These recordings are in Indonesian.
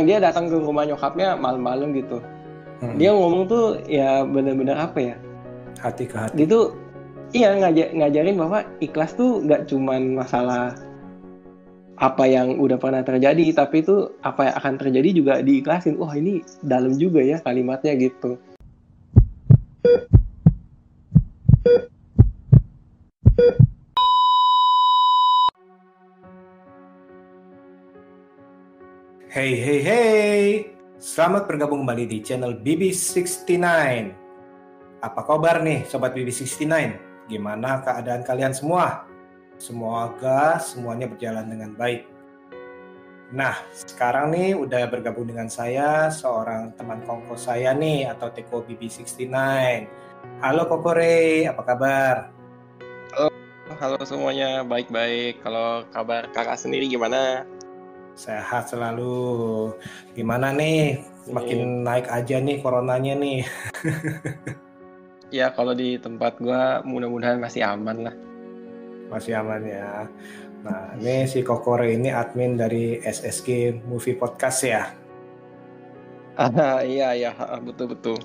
dia datang ke rumah nyokapnya malam-malam gitu. Hmm. Dia ngomong tuh ya bener-bener apa ya? Hati ke hati. Dia tuh iya ngajarin bahwa ikhlas tuh nggak cuman masalah apa yang udah pernah terjadi, tapi itu apa yang akan terjadi juga diikhlasin. Wah, ini dalam juga ya kalimatnya gitu. Hey hey hey, selamat bergabung kembali di channel BB69. Apa kabar nih Sobat BB69? Gimana keadaan kalian semua? Semoga semuanya berjalan dengan baik. Nah, sekarang nih udah bergabung dengan saya seorang teman kongko saya nih atau Teko BB69. Halo Kokore, apa kabar? Halo semuanya, baik-baik. Kalau kabar kakak sendiri gimana? Sehat selalu. Gimana nih? Makin naik aja nih coronanya nih. Ya kalau di tempat gua mudah-mudahan masih aman lah. Masih aman ya. Nah, ini si Kokore ini admin dari SSG Movie Podcast ya. Iya, betul-betul.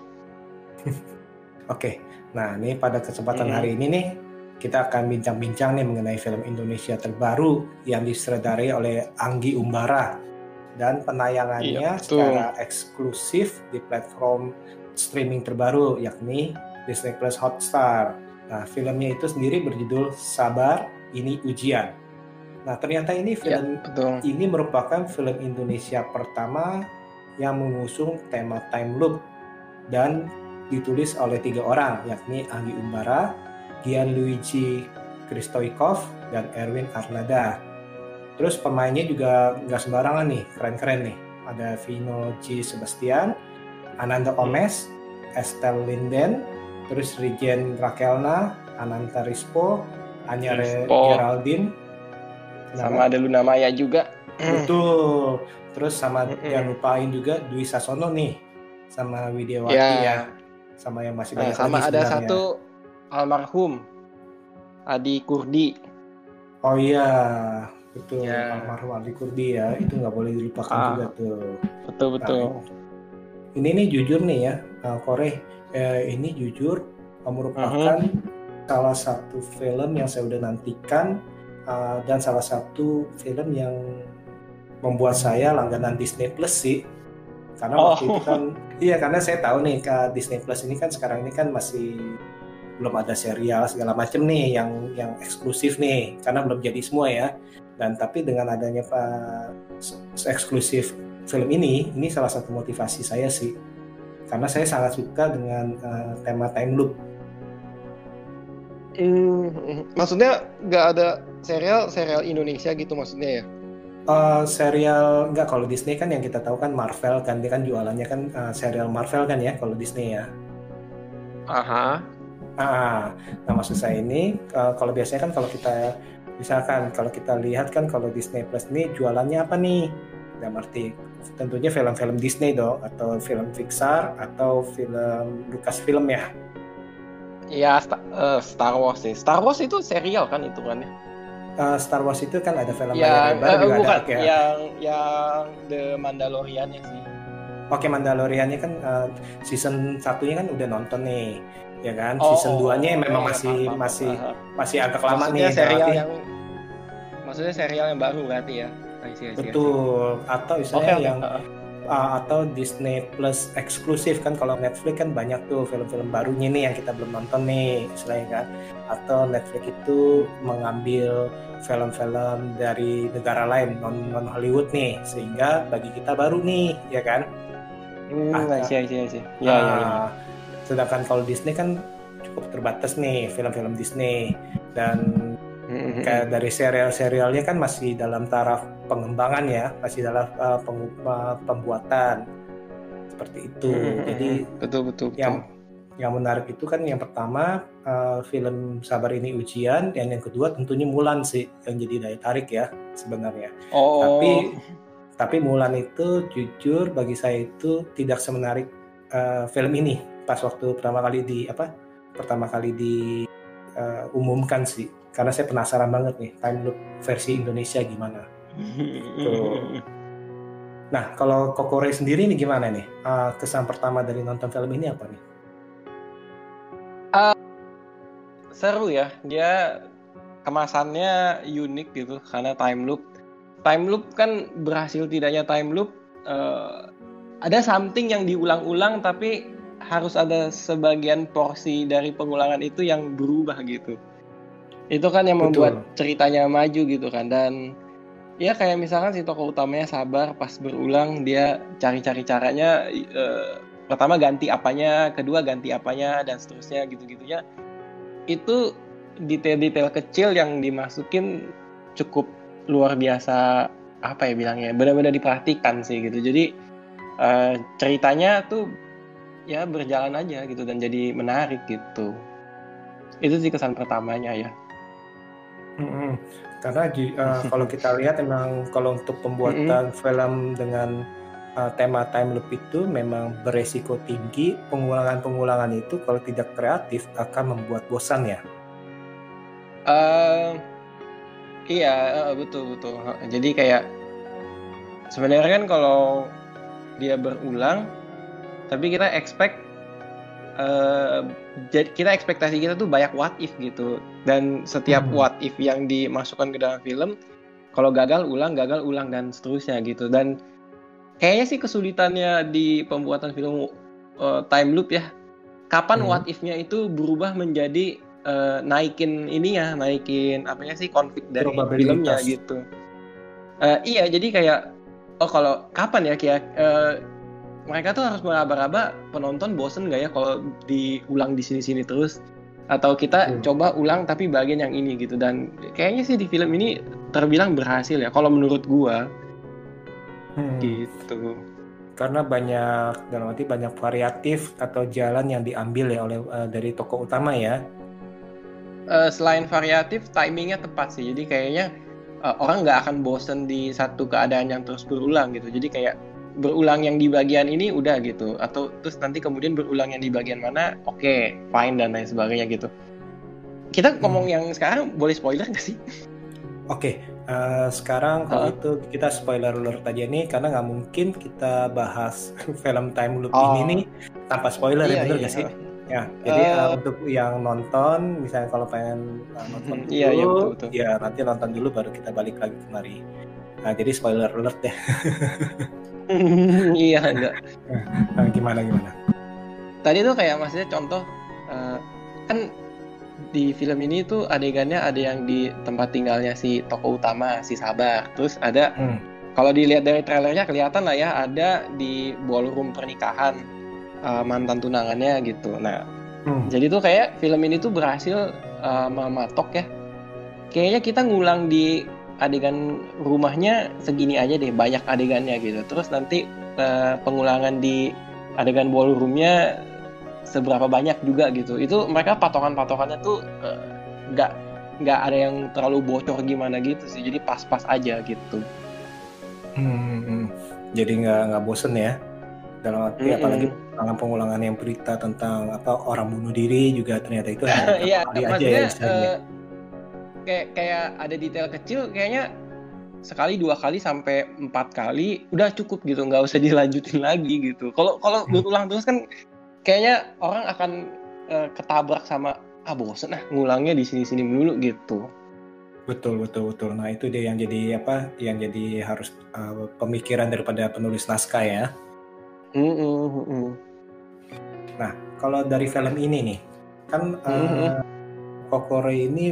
Oke, nah ini pada kesempatan hari ini nih, kita akan bincang-bincang nih mengenai film Indonesia terbaru yang disutradarai oleh Anggi Umbara. Dan penayangannya secara eksklusif di platform streaming terbaru, yakni Disney Plus Hotstar. Nah, filmnya itu sendiri berjudul Sabar, Ini Ujian. Nah, ternyata ini film ini merupakan film Indonesia pertama yang mengusung tema time loop dan ditulis oleh 3 orang, yakni Anggi Umbara, Gianluigi Kristoikov, dan Erwin Arnada. Terus pemainnya juga nggak sembarangan nih, keren-keren nih. Ada Vino G. Sebastian, Ananda Omes, Estelle Linden, terus Rigen Rakelna, Ananta Rispo, Anya Geraldine, sama ada Luna Maya juga. Betul. Terus sama jangan lupain juga Dwi Sasono nih, sama Widiawati ya. Sama yang masih banyak sama lagi ada sebenarnya. satu almarhum Adi Kurdi. Oh iya, betul. Almarhum Adi Kurdi ya, itu nggak boleh dilupakan juga tuh. Betul. Nah, ini nih jujur nih ya, Kore, ini jujur merupakan salah satu film yang saya udah nantikan dan salah satu film yang membuat saya langganan Disney Plus sih. Karena waktu itu kan, iya karena saya tahu nih ke Disney Plus ini kan sekarang ini kan masih belum ada serial segala macam nih yang eksklusif nih, karena belum jadi semua ya. Dan tapi dengan adanya eksklusif film ini salah satu motivasi saya sih, karena saya sangat suka dengan tema time loop. Maksudnya nggak ada serial Indonesia gitu maksudnya ya? Serial nggak, kalau Disney kan yang kita tahu kan Marvel kan, dia kan jualannya kan serial Marvel kan ya kalau Disney ya. Nah maksud saya ini kalau biasanya kan kalau kita misalkan kalau kita lihat kan kalau Disney Plus ini jualannya apa nih? Dalam arti tentunya film-film Disney dong, atau film Pixar atau film Lucasfilm ya. Iya, Star Wars sih. Star Wars itu serial kan hitungannya. Star Wars itu kan ada film layar lebar juga bukan, ada ya. Yang The Mandalorian ya sih. Oke, Mandalorian-nya kan season 1-nya kan udah nonton nih, ya kan? Season 2-nya memang masih agak lama nih. Maksudnya serial yang baru berarti ya. Betul. Atau misalnya atau Disney Plus eksklusif kan, kalau Netflix kan banyak tuh film-film barunya nih yang kita belum nonton nih istilahnya kan. Atau Netflix itu mengambil film-film dari negara lain non Hollywood nih, sehingga bagi kita baru nih, ya kan? Ya. Sedangkan kalau Disney kan cukup terbatas nih film-film Disney, dan kayak dari serial-serialnya kan masih dalam taraf pengembangan ya, masih dalam pembuatan seperti itu. Jadi betul. Yang menarik itu kan yang pertama film Sabar Ini Ujian, dan yang kedua tentunya Mulan sih yang jadi daya tarik ya sebenarnya. Tapi Mulan itu jujur bagi saya itu tidak semenarik film ini pas waktu pertama kali diumumkan sih. Karena saya penasaran banget nih time loop versi Indonesia gimana. Tuh. Nah, kalau Kokore sendiri nih gimana nih? Kesan pertama dari nonton film ini apa nih? Seru ya, dia kemasannya unik gitu karena time loop. Time loop kan berhasil tidaknya time loop, ada something yang diulang-ulang tapi harus ada sebagian porsi dari pengulangan itu yang berubah gitu. Itu kan yang membuat Betul. ceritanya maju gitu kan. Dan ya kayak misalkan si tokoh utamanya sabar pas berulang dia cari-cari caranya, pertama ganti apanya, kedua ganti apanya dan seterusnya gitu-gitunya. Itu detail-detail kecil yang dimasukin cukup luar biasa, apa ya bilangnya, benar-benar diperhatikan sih gitu. Jadi ceritanya tuh ya berjalan aja gitu dan jadi menarik gitu. Itu sih kesan pertamanya ya. Mm-mm. Karena kalau kita lihat memang kalau untuk pembuatan film dengan tema time loop itu memang beresiko tinggi. Pengulangan-pengulangan itu kalau tidak kreatif akan membuat bosan ya. Iya, betul betul. Jadi kayak sebenarnya kan kalau dia berulang, tapi kita kita ekspektasi kita tuh banyak what if gitu. Dan setiap what if yang dimasukkan ke dalam film, kalau gagal ulang dan seterusnya gitu. Dan kayaknya sih kesulitannya di pembuatan film time loop ya. Kapan what if-nya itu berubah menjadi naikin apanya sih, konflik dari filmnya Probabilitas. gitu. Iya, jadi kayak kalau kapan ya kayak mereka tuh harus meraba-raba penonton bosen nggak ya kalau diulang di sini-sini terus, atau kita coba ulang tapi bagian yang ini gitu. Dan kayaknya sih di film ini terbilang berhasil ya kalau menurut gua. Gitu. Karena dalam arti banyak variatif atau jalan yang diambil ya oleh dari tokoh utama ya. Selain variatif, timingnya tepat sih. Jadi kayaknya orang nggak akan bosen di satu keadaan yang terus berulang gitu. Jadi kayak berulang yang di bagian ini udah gitu, atau terus nanti kemudian berulang yang di bagian mana, oke, fine dan lain sebagainya gitu. Kita ngomong yang sekarang boleh spoiler nggak sih? Oke, sekarang kalau itu kita spoiler alert aja nih karena nggak mungkin kita bahas film time loop ini nih tanpa spoiler ya, bener nggak sih? Ya, jadi untuk yang nonton, misalnya kalau pengen nonton dulu, betul. Ya nanti nonton dulu baru kita balik lagi kemari. Nah, jadi spoiler alert ya. Iya, enggak. Gimana? Tadi tuh kayak maksudnya contoh, kan di film ini tuh adegannya ada yang di tempat tinggalnya si tokoh utama, si Sabar. Terus ada, kalau dilihat dari trailernya kelihatan lah ya, ada di ballroom pernikahan mantan tunangannya gitu. Nah, jadi tuh kayak film ini tuh berhasil mematok ya. Kayaknya kita ngulang di adegan rumahnya segini aja deh, banyak adegannya gitu. Terus nanti pengulangan di adegan ballroomnya seberapa banyak juga gitu. Itu mereka patokannya tuh nggak ada yang terlalu bocor gimana gitu sih. Jadi pas-pas aja gitu. Jadi nggak bosen ya. Dalam arti apalagi pengulangan yang berita tentang orang bunuh diri juga ternyata itu hanya iya, kali aja maksudnya, ya istilahnya. Kayak ada detail kecil, kayaknya sekali, 2 kali sampai 4 kali udah cukup gitu, nggak usah dilanjutin lagi gitu. Kalau berulang terus kan kayaknya orang akan ketabrak sama bosen ngulangnya di sini melulu gitu. Betul. Nah itu dia yang jadi harus pemikiran daripada penulis naskah ya. Nah kalau dari film ini nih kan Kokore ini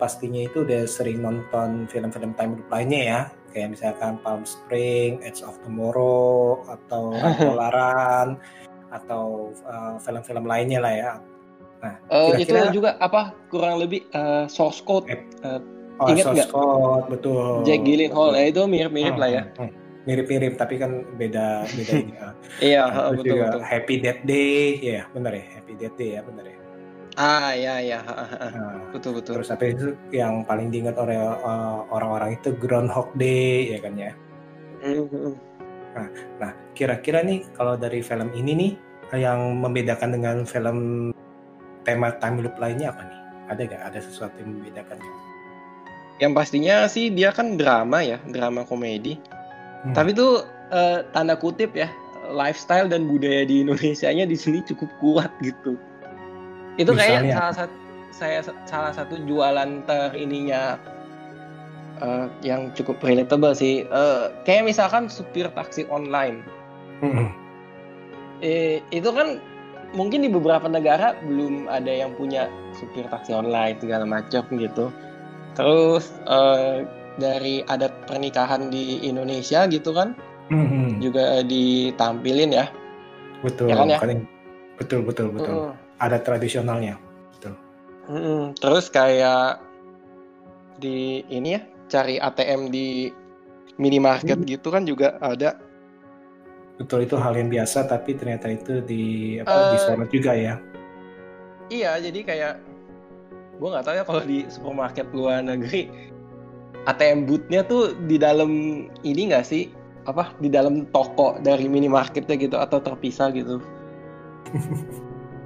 pastinya itu udah sering nonton film-film time loop lainnya ya, kayak misalkan Palm Springs, Edge of Tomorrow, atau Laran, atau film-film lainnya lah ya. Nah, kira-kira itu juga kurang lebih source code. Ingat nggak? Source code, betul. Jack Gyllenhaal, itu mirip-mirip lah ya. Mirip-mirip, tapi kan beda ini. Iya, betul. Betul. Happy Death Day, ya benar ya, Happy Death Day ya benar ya. Iya. Betul. Terus apa itu yang paling diingat oleh orang-orang itu Groundhog Day ya kan ya. Nah, kira-kira nih kalau dari film ini nih yang membedakan dengan film tema time loop lainnya apa nih? Ada nggak? Ada sesuatu yang membedakan? Yang pastinya sih dia kan drama ya, drama komedi. Tapi tuh tanda kutip ya, lifestyle dan budaya di Indonesianya di sini cukup kuat gitu. Itu kayak salah satu jualan ininya yang cukup relatable sih. Kayak misalkan supir taksi online. Itu kan mungkin di beberapa negara belum ada yang punya supir taksi online segala macam gitu. Terus dari adat pernikahan di Indonesia gitu kan juga ditampilin ya. Betul ya kan ya? Betul. Adat tradisionalnya. Betul. Terus kayak di ini ya, cari ATM di minimarket gitu kan juga ada. Betul, itu hal yang biasa, tapi ternyata itu disorot juga ya. Iya, jadi kayak gue nggak tahu ya kalau di supermarket luar negeri ATM booth-nya tuh di dalam ini nggak sih, apa di dalam toko dari minimarketnya gitu atau terpisah gitu.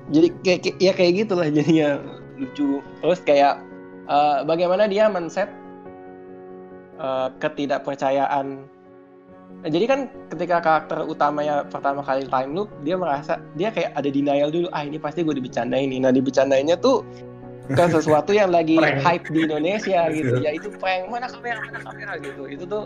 Jadi kayak gitulah jadinya lucu. Terus kayak bagaimana dia men-set ketidakpercayaan. Jadi kan ketika karakter utamanya pertama kali time loop, dia merasa dia kayak ada denial dulu, ini pasti gue dibicarain nih. Nah dibicandainnya tuh ke sesuatu yang lagi hype di Indonesia gitu, yaitu prank, mana kamera gitu. Itu tuh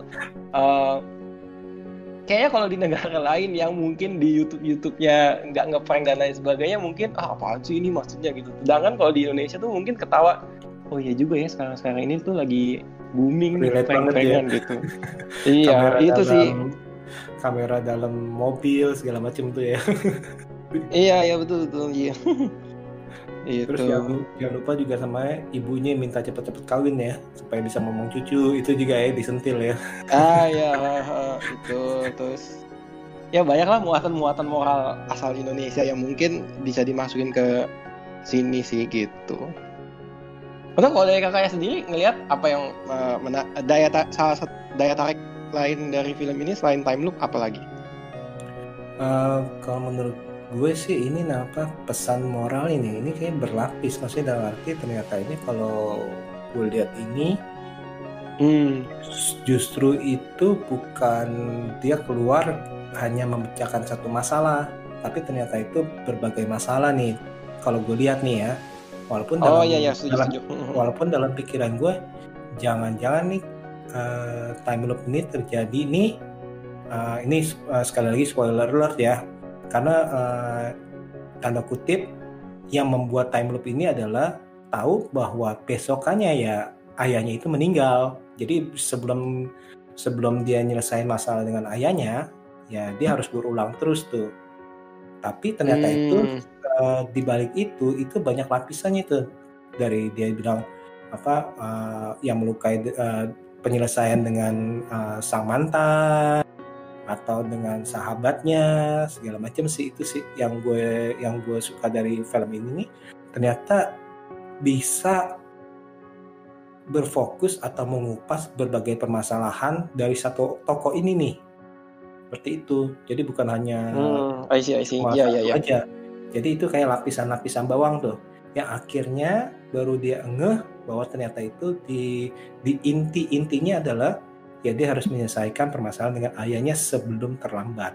kayaknya kalau di negara lain yang mungkin di YouTube-nya nggak ngeprank dan lain sebagainya, mungkin apaan sih ini maksudnya gitu. Sedangkan kalau di Indonesia tuh mungkin ketawa, oh iya juga ya sekarang ini tuh lagi booming nih prank-prankan ya. Gitu. Iya, itu sih. Kamera dalam mobil segala macam tuh ya. Iya betul iya. Terus jangan lupa juga sama ibunya minta cepet-cepet kawin ya supaya bisa ngomong cucu, itu juga ya disentil ya. Ya itu. Terus ya banyaklah muatan moral asal Indonesia yang mungkin bisa dimasukin ke sini sih gitu. Atau kalau dari kakaknya sendiri ngelihat apa yang salah satu daya tarik lain dari film ini selain time loop apa lagi? Kalau menurut gue sih ini pesan moral ini kayak berlapis, maksudnya dalam arti ternyata ini kalau gue lihat ini justru itu bukan dia keluar hanya memecahkan satu masalah, tapi ternyata itu berbagai masalah nih kalau gue lihat nih ya. Walaupun walaupun dalam pikiran gue jangan-jangan nih time loop ini terjadi nih, ini sekali lagi spoiler alert ya, karena tanda kutip yang membuat time loop ini adalah tahu bahwa besokannya ya ayahnya itu meninggal. Jadi sebelum dia nyelesain masalah dengan ayahnya, ya dia harus berulang terus tuh. Tapi ternyata itu di balik itu banyak lapisannya tuh. Dari dia bilang yang melukai penyelesaian dengan sang mantan atau dengan sahabatnya segala macam sih, itu sih yang gue suka dari film ini nih, ternyata bisa berfokus atau mengupas berbagai permasalahan dari satu tokoh ini nih, seperti itu. Jadi bukan hanya I see. Iya. aja. Jadi itu kayak lapisan-lapisan bawang tuh, yang akhirnya baru dia ngeh bahwa ternyata itu di intinya adalah ya dia harus menyelesaikan permasalahan dengan ayahnya sebelum terlambat.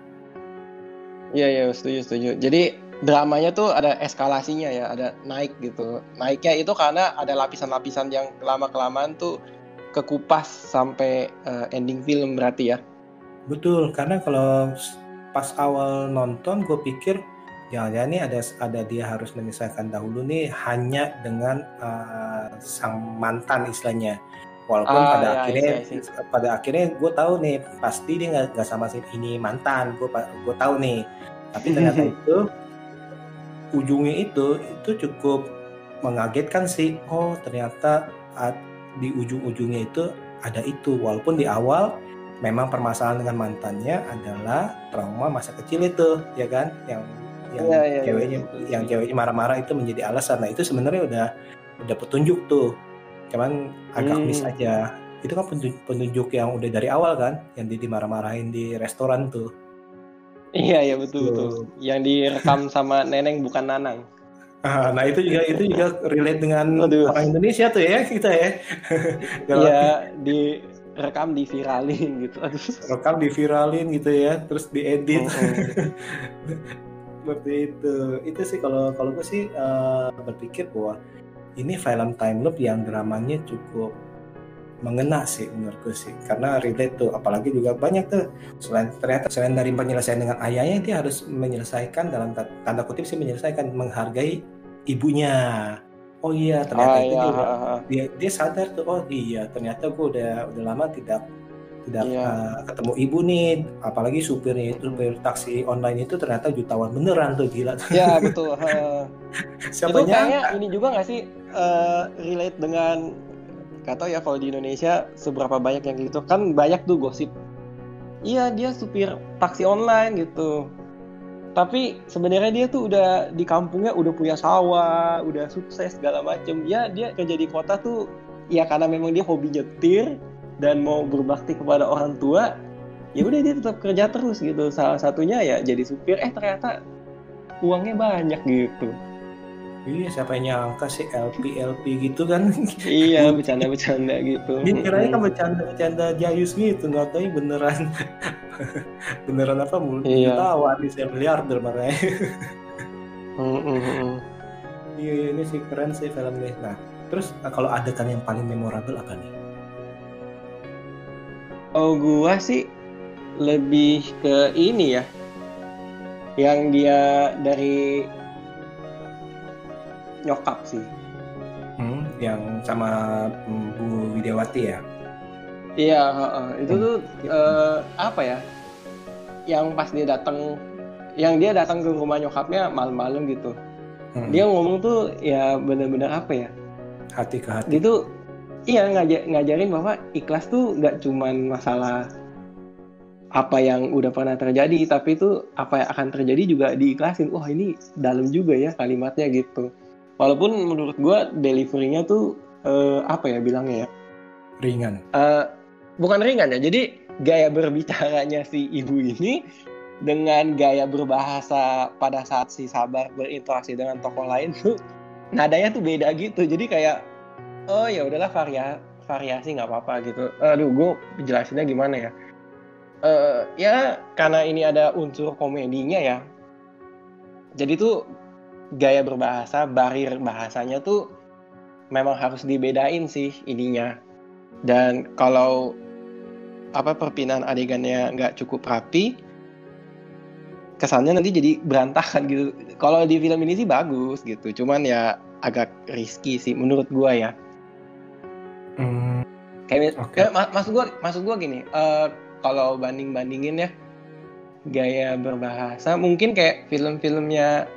Iya, setuju. Jadi dramanya tuh ada eskalasinya ya, ada naik gitu. Naiknya itu karena ada lapisan-lapisan yang lama-kelamaan tuh kekupas sampai ending film berarti ya. Betul, karena kalau pas awal nonton gue pikir jangan-jangan nih ada dia harus menyelesaikan dahulu nih hanya dengan sang mantan istilahnya. Walaupun pada akhirnya gue tahu nih pasti dia nggak sama si ini mantan, gue tahu nih. Tapi ternyata itu ujungnya itu cukup mengagetkan sih. Oh ternyata di ujung-ujungnya itu ada itu. Walaupun di awal memang permasalahan dengan mantannya adalah trauma masa kecil itu, ya kan? Yang ceweknya marah-marah itu menjadi alasan. Nah itu sebenarnya udah petunjuk tuh. Cuman agak miss aja. Itu kan penunjuk yang udah dari awal kan, yang dimarah-marahin di restoran tuh. Iya betul. Yang direkam sama Neneng bukan Nanang. Nah itu juga relate dengan orang Indonesia tuh ya kita ya. Iya rekam diviralin gitu. Aduh. Rekam diviralin gitu ya, terus diedit. Seperti itu sih kalau gue sih berpikir bahwa ini film time loop yang dramanya cukup mengena sih menurutku sih, karena relate tuh, apalagi juga banyak tuh selain dari penyelesaian dengan ayahnya, dia harus menyelesaikan dalam tanda kutip sih, menyelesaikan menghargai ibunya. Oh iya, ternyata itu dia sadar tuh, oh iya ternyata gue udah lama tidak ketemu ibu nih, apalagi supir taksi online itu ternyata jutawan beneran tuh, gila. Ya betul. Siapa itu kayaknya nyangka? ini juga nggak sih relate dengan, nggak tahu ya kalau di Indonesia seberapa banyak yang gitu kan, banyak tuh gosip. Iya dia supir taksi online gitu. Tapi sebenarnya dia tuh udah di kampungnya udah punya sawah, udah sukses segala macem. Ya dia kerja di kota tuh ya karena memang dia hobi nyetir dan mau berbakti kepada orang tua. Ya udah dia tetap kerja terus gitu. Salah satunya ya jadi supir. Ternyata uangnya banyak gitu. Iya, siapa yang nyangka sih LP gitu kan? Iya, bercanda-bercanda gitu. Dia kiranya kan bercanda jayus gitu, nggak tahu beneran beneran apa jutawan nih, saya miliarder makanya. Iya, ini sih keren sih filmnya. Nah, terus kalau adegan yang paling memorable apa nih? Oh, gua sih lebih ke ini ya, yang dia dari nyokap sih. Yang sama Bu Widiawati ya? Iya, itu tuh apa ya? Yang pas dia datang ke rumah nyokapnya malam-malam gitu. Dia ngomong tuh ya benar-benar apa ya? Hati ke hati. Dia tuh iya ngajarin bahwa ikhlas tuh nggak cuman masalah apa yang udah pernah terjadi, tapi itu apa yang akan terjadi juga diikhlasin. Wah ini dalam juga ya kalimatnya gitu. Walaupun menurut gue delivery-nya tuh apa ya bilangnya ya? Ringan. Bukan ringan ya. Jadi gaya berbicaranya si ibu ini dengan gaya berbahasa pada saat si Sabar berinteraksi dengan tokoh lain tuh nadanya tuh beda gitu. Jadi kayak oh ya udahlah variasi nggak apa-apa gitu. Aduh, gue jelasinnya gimana ya? Ya karena ini ada unsur komedinya ya. Jadi tuh gaya berbahasa, barir bahasanya tuh memang harus dibedain sih ininya. Dan kalau perpindahan adegannya nggak cukup rapi, kesannya nanti jadi berantakan gitu. Kalau di film ini sih bagus gitu, cuman ya agak risky sih menurut gua ya. Kayak maksud gua gini, kalau bandingin ya gaya berbahasa mungkin kayak film-filmnya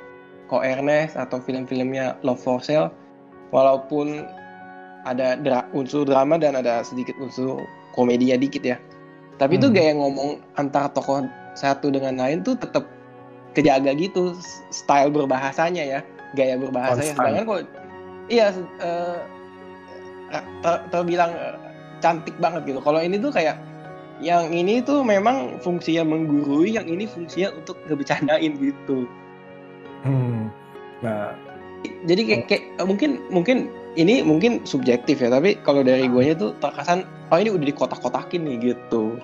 Ko Ernest atau film-filmnya Love for Sale, walaupun ada unsur drama dan ada sedikit unsur komedinya dikit ya, tapi itu gaya ngomong antara tokoh satu dengan lain tuh tetap kejaga gitu, style berbahasanya ya, gaya berbahasanya. Sedangkan kok iya terbilang cantik banget gitu. Kalau ini tuh kayak yang ini tuh memang fungsinya menggurui, yang ini fungsinya untuk ngebercandain gitu. Nah, jadi kayak mungkin ini mungkin subjektif ya, tapi kalau dari guanya tuh terkesan oh ini udah dikotak-kotakin nih gitu.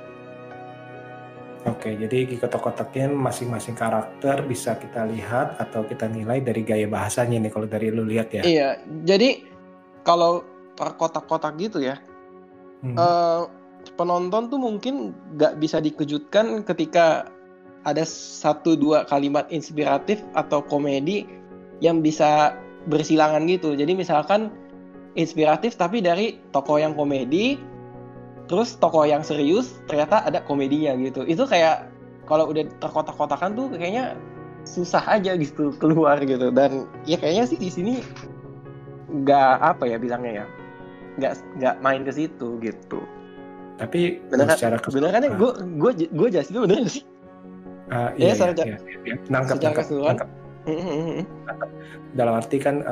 Oke, jadi di kotak-kotaknya masing-masing karakter bisa kita lihat atau kita nilai dari gaya bahasanya nih kalau dari lu lihat ya. Iya, jadi kalau terkotak-kotak gitu ya, penonton tuh mungkin nggak bisa dikejutkan ketika ada 1-2 kalimat inspiratif atau komedi yang bisa bersilangan gitu. Jadi misalkan inspiratif tapi dari tokoh yang komedi, terus tokoh yang serius ternyata ada komedinya gitu. Itu kayak kalau udah terkotak-kotakan tuh kayaknya susah aja gitu keluar gitu. Dan ya kayaknya sih di sini nggak apa ya bilangnya ya, nggak main ke situ gitu. Tapi bener secara kan ya gue jelasin itu bener nggak sih? Iya. Nangkep. Dalam arti kan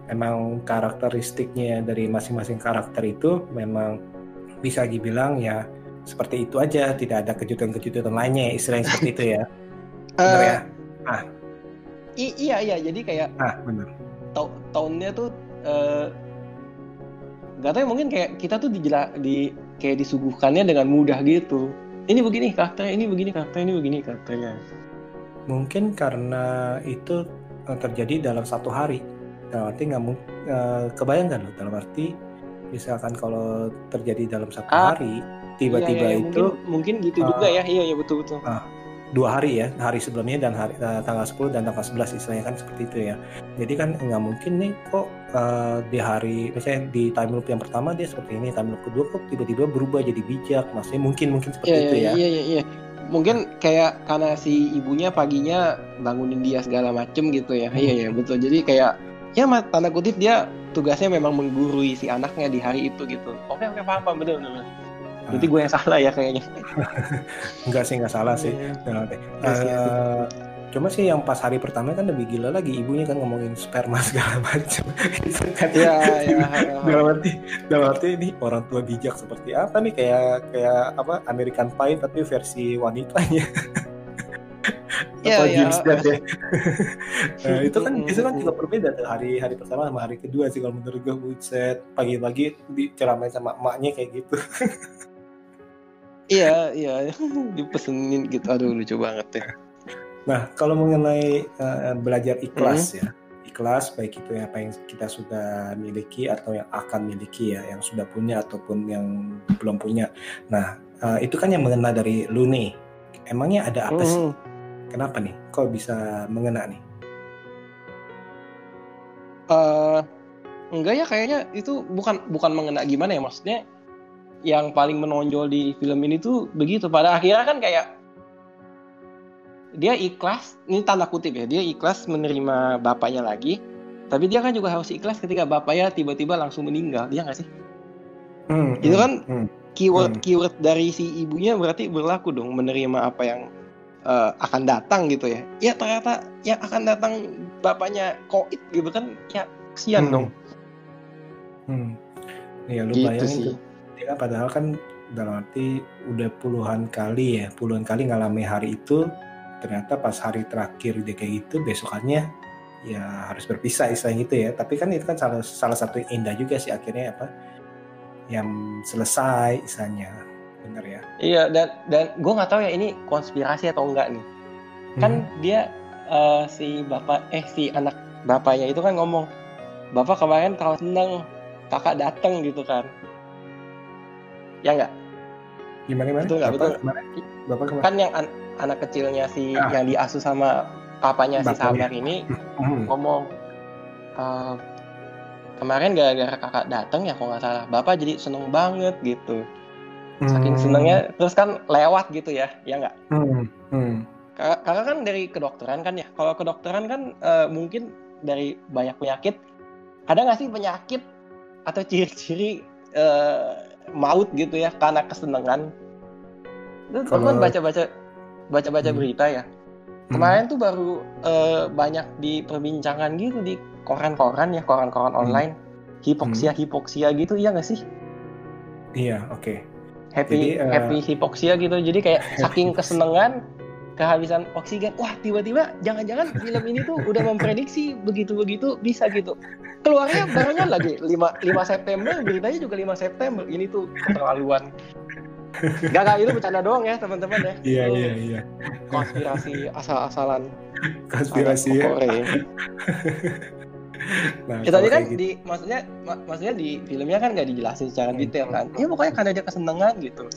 emang karakteristiknya dari masing-masing karakter itu memang bisa dibilang ya seperti itu aja, tidak ada kejutan-kejutan lainnya, istilahnya seperti itu ya. Benar ya? Iya, jadi kayak benar. Tone-nya tuh nggak tahu, mungkin kayak kita tuh kayak disuguhkannya dengan mudah gitu. Ini begini karakternya, ini begini karakternya, ini begini karakternya. Mungkin karena itu terjadi dalam satu hari. Dalam arti nggak kebayangkan loh. Dalam arti misalkan kalau terjadi dalam satu hari, tiba-tiba iya, itu mungkin gitu juga ya. Iya betul. 2 hari ya, hari sebelumnya dan tanggal 10 dan tanggal 11 istilahnya kan seperti itu ya. Jadi kan nggak mungkin nih kok di hari, misalnya di time loop yang pertama dia seperti ini, time loop kedua kok tiba-tiba berubah jadi bijak. Maksudnya mungkin seperti itu ya. Iya. Mungkin kayak karena si ibunya paginya bangunin dia segala macem gitu ya. Iya betul. Jadi kayak ya tanda kutip dia tugasnya memang menggurui si anaknya di hari itu gitu. Oke paham bener. Berarti gue yang salah ya kayaknya. Enggak salah sih. Cuma sih yang pas hari pertama kan lebih gila lagi, ibunya kan ngomongin sperma segala macam. Dalam arti ini orang tua bijak seperti apa nih, kayak apa American Pie tapi versi wanitanya. James Dead ya. Itu kan juga berbeda tuh hari pertama sama hari kedua sih kalau menurut gue. Buset, pagi-pagi diceramain sama emaknya kayak gitu. Iya dipesenin gitu, aduh lucu banget ya. Nah kalau mengenai belajar ikhlas ya, ikhlas baik itu apa yang kita sudah miliki atau yang akan miliki ya, yang sudah punya ataupun yang belum punya. Nah itu kan yang mengena dari lu nih, emangnya ada apa sih? Kenapa nih kok bisa mengena nih? Enggak ya, kayaknya itu bukan mengena gimana ya, maksudnya yang paling menonjol di film ini tuh begitu, pada akhirnya kan kayak dia ikhlas, ini tanda kutip ya, dia ikhlas menerima bapaknya lagi, tapi dia kan juga harus ikhlas ketika bapaknya tiba-tiba langsung meninggal, dia nggak sih? Itu kan keyword dari si ibunya berarti berlaku dong, menerima apa yang akan datang gitu ya. Ya ternyata yang akan datang bapaknya koit gitu kan, ya kesian dong. Ya lu gitu bayangin sih. Ya, padahal kan dalam arti udah puluhan kali ngalami hari itu, ternyata pas hari terakhir dia kayak gitu, besokannya ya harus berpisah istilahnya gitu ya. Tapi kan itu kan salah satu yang indah juga sih akhirnya apa yang selesai istilahnya, bener ya. Iya, dan gue nggak tahu ya ini konspirasi atau enggak nih. Kan dia si anak bapaknya itu kan ngomong, bapak kemarin kalau seneng kakak datang gitu kan. Ya nggak? Gimana? Betul nggak? Betul. Bapak kemana? Kan yang anak kecilnya yang diasuh sama papanya si Sabar ini ngomong, kemarin gara-gara kakak datang ya kalau nggak salah, bapak jadi seneng banget gitu. Saking senengnya, terus kan lewat gitu ya nggak? Kakak kan dari kedokteran kan ya. Kalau kedokteran kan mungkin dari banyak penyakit, ada nggak sih penyakit atau ciri-ciri maut gitu ya karena kesenangan? Lu teman baca berita ya. Kemarin tuh baru banyak diperbincangkan gitu di koran-koran online, hipoksia gitu, iya nggak sih? Iya, oke. Happy hipoksia gitu. Jadi kayak saking kesenangan kehabisan oksigen. Wah, tiba-tiba jangan-jangan film ini tuh udah memprediksi begitu-begitu bisa gitu. Keluarnya barengan lagi 5 September, beritanya juga 5 September. Ini tuh keterlaluan. Gak itu bercanda doang ya, teman-teman ya. Iya. Konspirasi asal-asalan. Konspirasi ya. Nah, tadi kan gitu. Maksudnya di filmnya kan nggak dijelasin secara detail kan. Ya pokoknya karena dia kesenangan gitu.